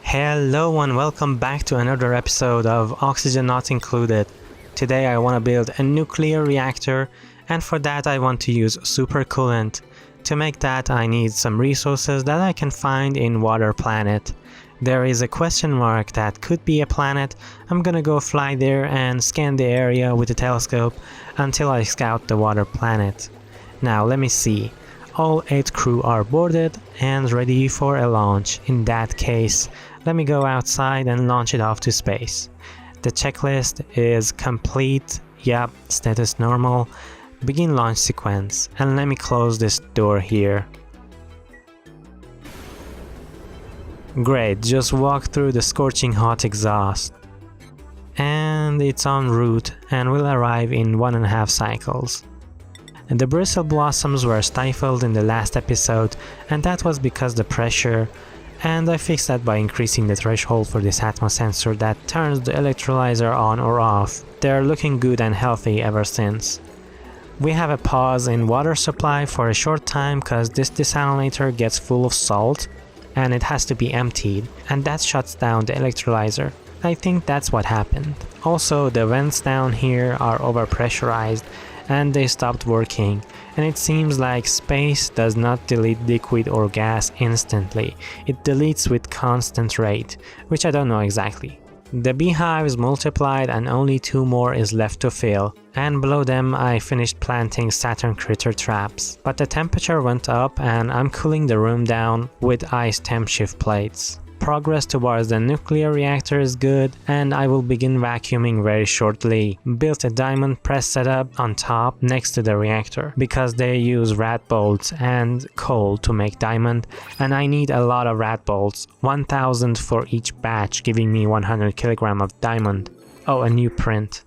Hello and welcome back to another episode of Oxygen Not Included. Today I want to build a nuclear reactor, and for that I want to use super coolant. To make that I need some resources that I can find in Water Planet. There is a question mark that could be a planet. I'm gonna go fly there and scan the area with a telescope until I scout the Water Planet. Now let me see. All 8 crew are boarded and ready for a launch. In that case, let me go outside and launch it off to space. The checklist is complete. Yep, status normal. Begin launch sequence. And let me close this door here. Great, just walk through the scorching hot exhaust. And it's en route and will arrive in 1.5 cycles. And the bristle blossoms were stifled in the last episode, and that was because the pressure, and I fixed that by increasing the threshold for this atmos sensor that turns the electrolyzer on or off. They're looking good and healthy ever since. We have a pause in water supply for a short time cause this desalinator gets full of salt and it has to be emptied, and that shuts down the electrolyzer. I think that's what happened. Also, the vents down here are overpressurized and they stopped working, and it seems like space does not delete liquid or gas instantly. It deletes with constant rate, which I don't know exactly. The beehives multiplied and only 2 more is left to fill, and below them I finished planting Saturn critter traps. But the temperature went up and I'm cooling the room down with ice temp shift plates. Progress towards the nuclear reactor is good, and I will begin vacuuming very shortly. Built a diamond press setup on top next to the reactor because they use rat bolts and coal to make diamond, and I need a lot of rat bolts, 1000 for each batch, giving me 100 kg of diamond. Oh, a new print.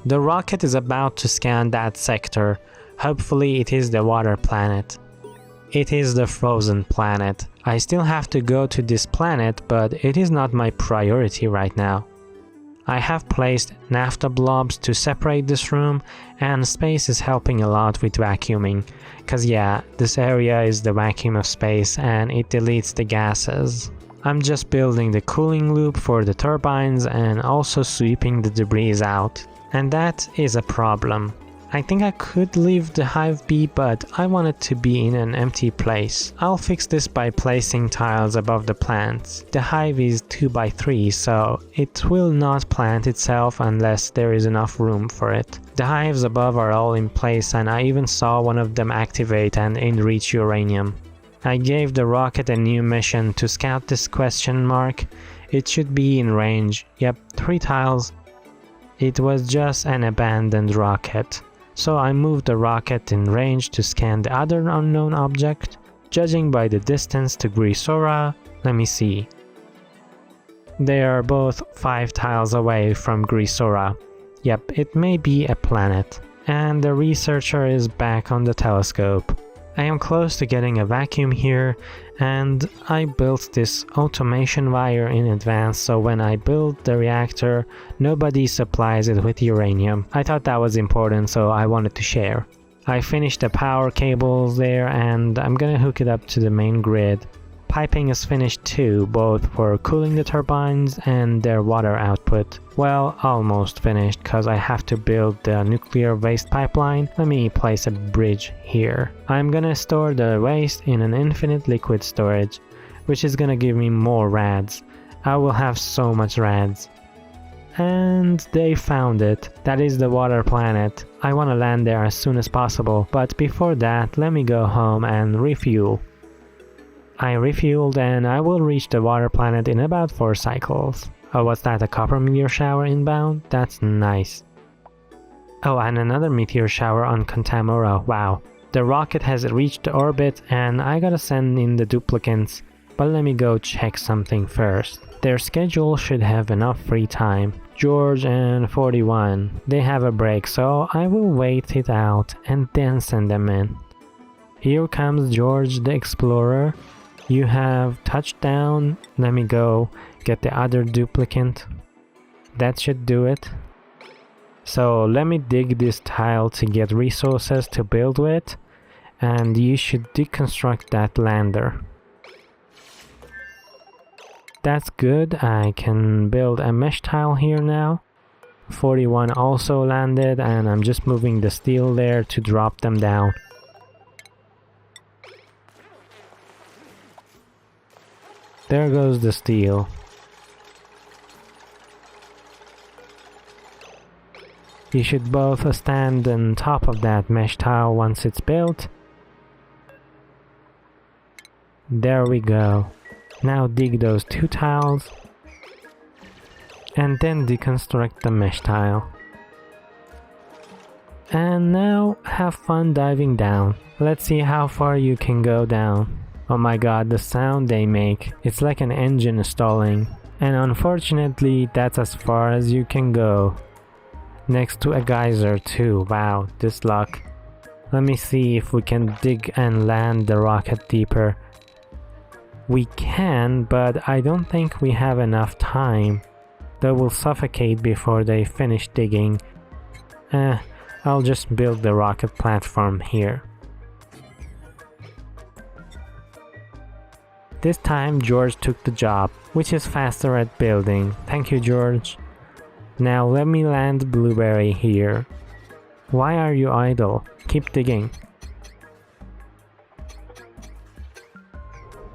The rocket is about to scan that sector. Hopefully it is the water planet. It is the frozen planet. I still have to go to this planet, but it is not my priority right now. I have placed naphtha blobs to separate this room, and space is helping a lot with vacuuming. Cause yeah, this area is the vacuum of space and it deletes the gases. I'm just building the cooling loop for the turbines and also sweeping the debris out. And that is a problem. I think I could leave the hive be, but I want it to be in an empty place. I'll fix this by placing tiles above the plants. The hive is 2x3, so it will not plant itself unless there is enough room for it. The hives above are all in place, and I even saw one of them activate and enrich uranium. I gave the rocket a new mission to scout this question mark. It should be in range. Yep, 3 tiles. It was just an abandoned rocket. So I moved the rocket in range to scan the other unknown object. Judging by the distance to Grisora, let me see. They are both 5 tiles away from Grisora. Yep, it may be a planet. And the researcher is back on the telescope. I am close to getting a vacuum here, and I built this automation wire in advance, so when I build the reactor, nobody supplies it with uranium. I thought that was important, so I wanted to share. I finished the power cables there, and I'm gonna hook it up to the main grid. Piping is finished too, both for cooling the turbines and their water output. Well, almost finished, cause I have to build the nuclear waste pipeline. Let me place a bridge here. I'm gonna store the waste in an infinite liquid storage, which is gonna give me more rads. I will have so much rads. And they found it. That is the water planet. I wanna land there as soon as possible, but before that, let me go home and refuel. I refueled and I will reach the water planet in about 4 cycles. Oh, what's that, a copper meteor shower inbound? That's nice. Oh, and another meteor shower on Contamora, wow. The rocket has reached the orbit and I gotta send in the duplicants. But let me go check something first. Their schedule should have enough free time. George and 41, they have a break, so I will wait it out and then send them in. Here comes George the Explorer. You have touchdown. Let me go get the other duplicant. That should do it. So let me dig this tile to get resources to build with, and you should deconstruct that lander. That's good. I can build a mesh tile here now. 41 also landed, and I'm just moving the steel there to drop them down. There goes the steel. You should both stand on top of that mesh tile once it's built. There we go. Now dig those 2 tiles. And then deconstruct the mesh tile. And now have fun diving down. Let's see how far you can go down. Oh my god, the sound they make. It's like an engine stalling. And unfortunately, that's as far as you can go. Next to a geyser too. Wow, this luck. Let me see if we can dig and land the rocket deeper. We can, but I don't think we have enough time. They will suffocate before they finish digging. I'll just build the rocket platform here. This time George took the job, which is faster at building. Thank you, George. Now let me land Blueberry here. Why are you idle? Keep digging.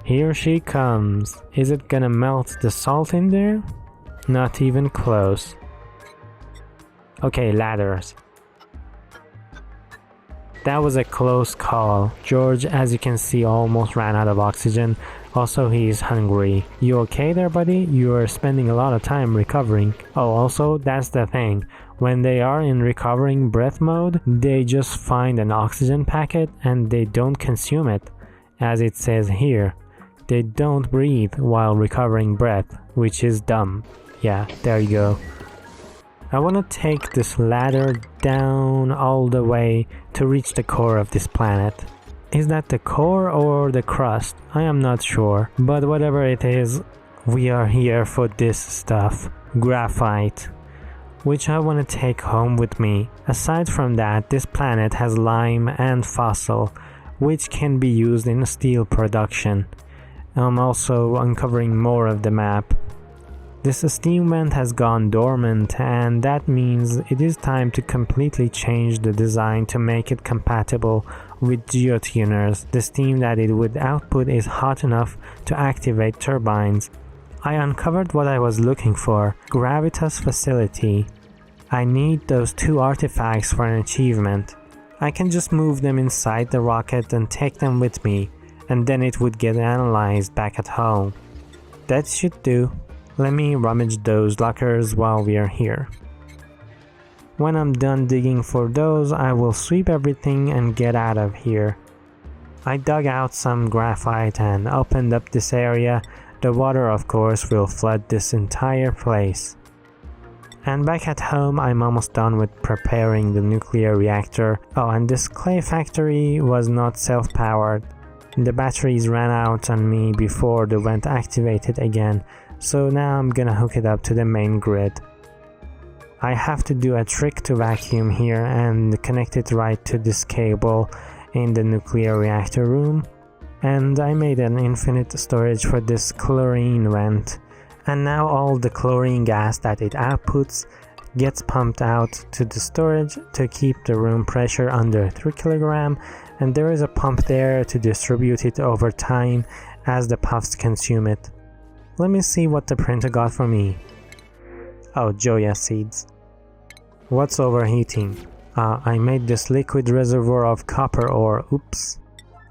Here she comes. Is it gonna melt the salt in there? Not even close. Okay, ladders. That was a close call. George, as you can see, almost ran out of oxygen. Also, he's hungry. You okay there, buddy? You are spending a lot of time recovering. Oh, also, that's the thing. When they are in recovering breath mode, they just find an oxygen packet and they don't consume it. As it says here, they don't breathe while recovering breath, which is dumb. Yeah, there you go. I want to take this ladder down all the way to reach the core of this planet. Is that the core or the crust? I am not sure, but whatever it is, we are here for this stuff. Graphite, which I want to take home with me. Aside from that, this planet has lime and fossil, which can be used in steel production. I'm also uncovering more of the map. This steam vent has gone dormant, and that means it is time to completely change the design to make it compatible with geotuners. The steam that it would output is hot enough to activate turbines. I uncovered what I was looking for, Gravitas Facility. I need those 2 artifacts for an achievement. I can just move them inside the rocket and take them with me, and then it would get analyzed back at home. That should do. Let me rummage those lockers while we are here. When I'm done digging for those, I will sweep everything and get out of here. I dug out some graphite and opened up this area. The water, of course, will flood this entire place. And back at home, I'm almost done with preparing the nuclear reactor. Oh, and this clay factory was not self-powered. The batteries ran out on me before the vent activated again. So now I'm gonna hook it up to the main grid. I have to do a trick to vacuum here and connect it right to this cable in the nuclear reactor room. And I made an infinite storage for this chlorine vent. And now all the chlorine gas that it outputs gets pumped out to the storage to keep the room pressure under 3 kg, and there is a pump there to distribute it over time as the puffs consume it. Let me see what the printer got for me. Oh, Joya seeds. What's overheating? I made this liquid reservoir of copper ore. Oops.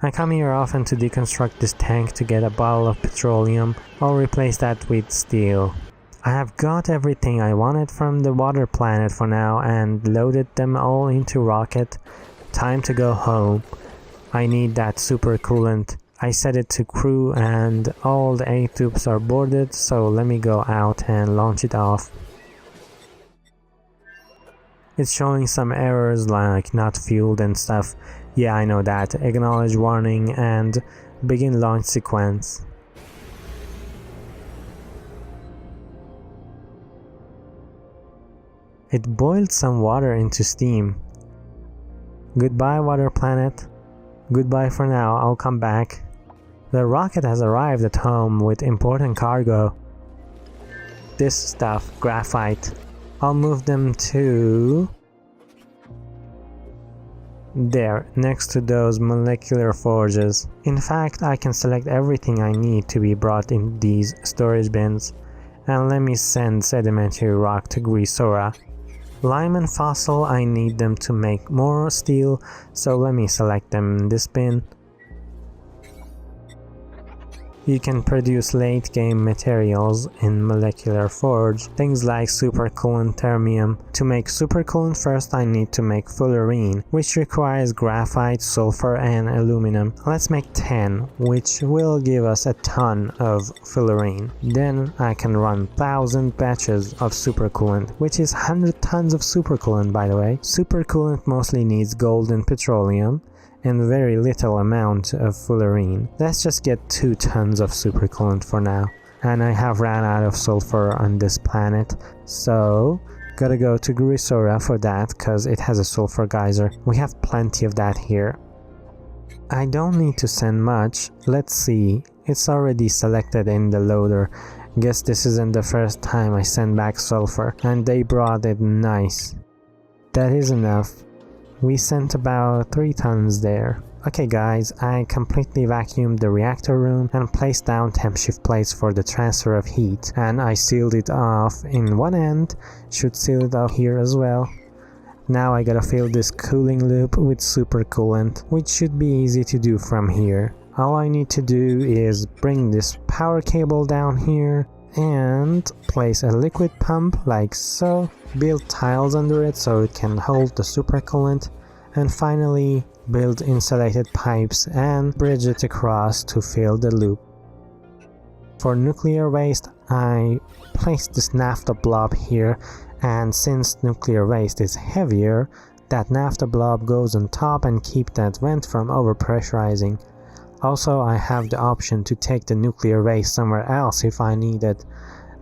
I come here often to deconstruct this tank to get a bottle of petroleum. I'll replace that with steel. I have got everything I wanted from the water planet for now and loaded them all into rocket. Time to go home. I need that super coolant. I set it to crew and all the 8 tubes are boarded, so let me go out and launch it off. It's showing some errors like not fueled and stuff. Yeah, I know that. Acknowledge warning and begin launch sequence. It boiled some water into steam. Goodbye, water planet. Goodbye for now, I'll come back. The rocket has arrived at home with important cargo. this stuff, graphite. I'll move them to there, next to those molecular forges. In fact, I can select everything I need to be brought in these storage bins. And let me send sedimentary rock to Grisora. Lime and fossil, I need them to make more steel, so let me select them in this bin. You can produce late game materials in molecular forge, things like supercoolant termium. To make supercoolant, first I need to make fullerene, which requires graphite, sulfur and aluminum. Let's make 10, which will give us a ton of fullerene. Then I can run 1000 batches of supercoolant, which is 100 tons of supercoolant, by the way. Supercoolant mostly needs gold and petroleum, and very little amount of fullerene. Let's just get 2 tons of supercoolant for now. And I have ran out of sulfur on this planet, so gotta go to Grisora for that, cause it has a sulfur geyser. We have plenty of that here. I don't need to send much. Let's see, it's already selected in the loader. Guess this isn't the first time I send back sulfur, and they brought it nice. That is enough. We sent about 3 tons there. Okay guys, I completely vacuumed the reactor room and placed down temp shift plates for the transfer of heat, and I sealed it off in one end, should seal it off here as well. Now I gotta fill this cooling loop with supercoolant, which should be easy to do from here. All I need to do is bring this power cable down here and place a liquid pump like so, build tiles under it so it can hold the supercoolant, and finally build insulated pipes and bridge it across to fill the loop. For nuclear waste, I placed this naphtha blob here, and since nuclear waste is heavier, that naphtha blob goes on top and keep that vent from overpressurizing. Also, I have the option to take the nuclear waste somewhere else if I need it.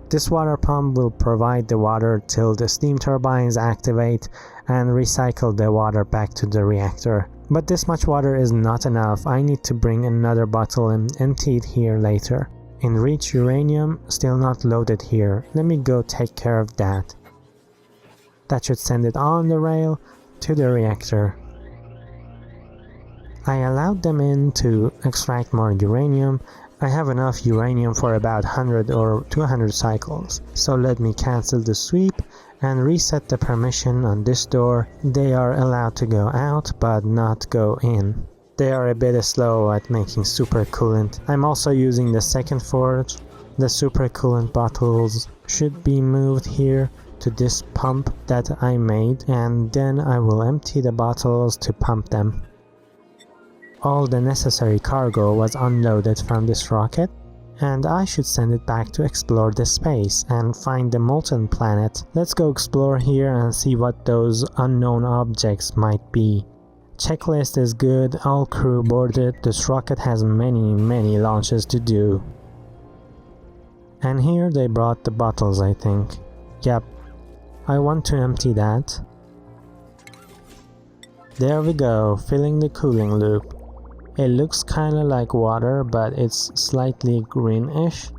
This water pump will provide the water till the steam turbines activate and recycle the water back to the reactor. But this much water is not enough. I need to bring another bottle and empty it here later. Enriched uranium, still not loaded here. Let me go take care of that. That should send it on the rail to the reactor. I allowed them in to extract more uranium. I have enough uranium for about 100 or 200 cycles, so let me cancel the sweep and reset the permission on this door. They are allowed to go out but not go in. They are a bit slow at making supercoolant. I'm also using the second forge. The supercoolant bottles should be moved here to this pump that I made, and then I will empty the bottles to pump them. All the necessary cargo was unloaded from this rocket, and I should send it back to explore the space and find the molten planet. Let's go explore here and see what those unknown objects might be. Checklist is good, all crew boarded. This rocket has many launches to do. And here they brought the bottles, I think. Yep, I want to empty that. There we go, filling the cooling loop. It looks kinda like water, but it's slightly greenish.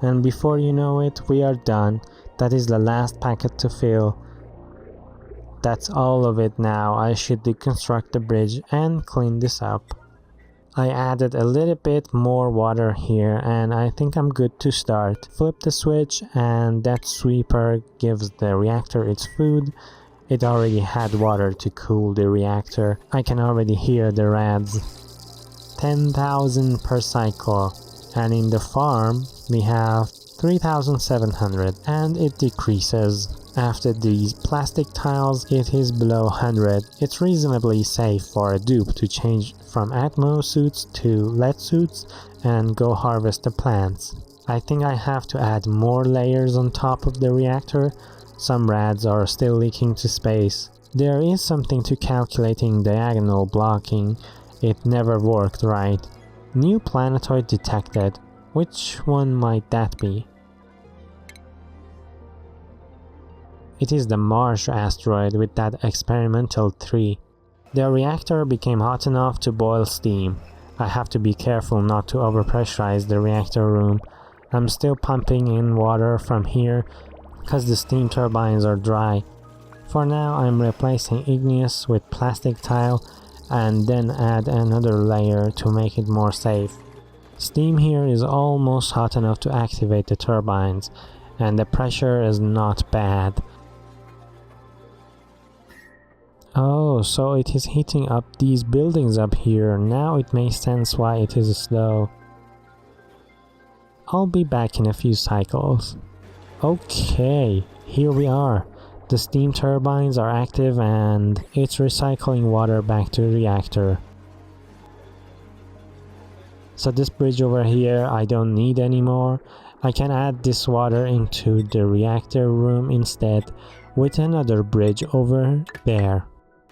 And before you know it, we are done. That is the last packet to fill. That's all of it now. I should deconstruct the bridge and clean this up. I added a little bit more water here, and I think I'm good to start. Flip the switch and that sweeper gives the reactor its food. It already had water to cool the reactor. I can already hear the rads. 10,000 per cycle. And in the farm we have 3,700, and it decreases. After these plastic tiles it is below 100. It's reasonably safe for a dupe to change from Atmo suits to lead suits and go harvest the plants. I think I have to add more layers on top of the reactor. Some rads are still leaking to space. There is something to calculating diagonal blocking. It never worked right. New planetoid detected. Which one might that be? It is the Mars asteroid with that experimental tree. The reactor became hot enough to boil steam. I have to be careful not to overpressurize the reactor room. I'm still pumping in water from here because the steam turbines are dry. For now, I'm replacing igneous with plastic tile and then add another layer to make it more safe. Steam here is almost hot enough to activate the turbines, and the pressure is not bad. Oh, so it is heating up these buildings up here. Now it makes sense why it is slow. I'll be back in a few cycles. Okay, here we are. The steam turbines are active and it's recycling water back to the reactor. So this bridge over here I don't need anymore. I can add this water into the reactor room instead with another bridge over there.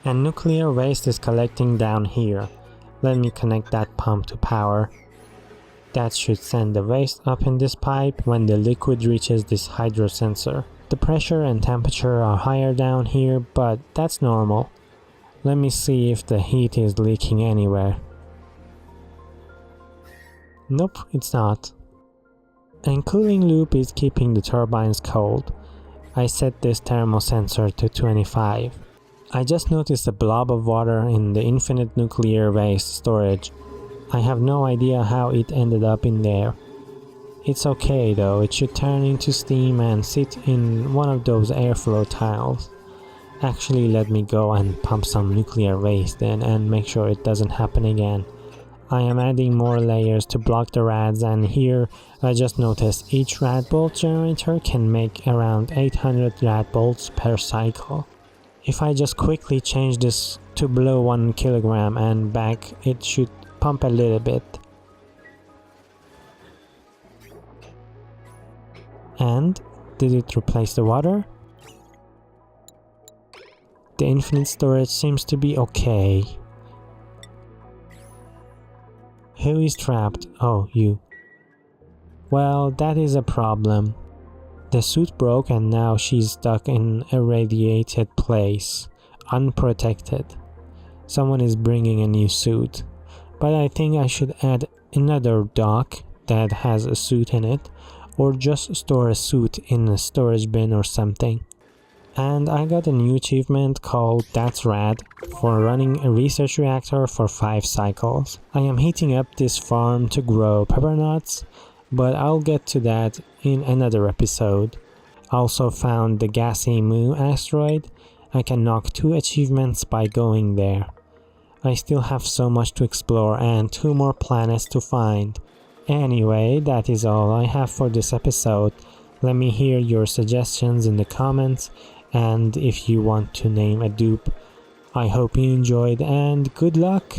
And nuclear waste is collecting down here. Let me connect that pump to power. That should send the waste up in this pipe when the liquid reaches this hydro sensor. The pressure and temperature are higher down here, but that's normal. Let me see if the heat is leaking anywhere. Nope, it's not. And cooling loop is keeping the turbines cold. I set this thermal sensor to 25. I just noticed a blob of water in the infinite nuclear waste storage. I have no idea how it ended up in there. It's okay though, it should turn into steam and sit in one of those airflow tiles. Actually, let me go and pump some nuclear waste in and make sure it doesn't happen again. I am adding more layers to block the rads, and here I just noticed each rad bolt generator can make around 800 rad bolts per cycle. If I just quickly change this to below 1 kilogram and back, it should pump a little bit. And did it replace the water? The infinite storage seems to be okay. Who is trapped? Oh, you. Well, that is a problem. The suit broke and now she's stuck in a radiated place, unprotected. Someone is bringing a new suit, but I think I should add another dock that has a suit in it, or just store a suit in a storage bin or something. And I got a new achievement called That's Rad for running a research reactor for 5 cycles. I am heating up this farm to grow pepper nuts, but I'll get to that in another episode. Also found the gassy Mu asteroid. I can knock 2 achievements by going there. I still have so much to explore and 2 more planets to find. Anyway, that is all I have for this episode. Let me hear your suggestions in the comments, and if you want to name a dupe. I hope you enjoyed and good luck!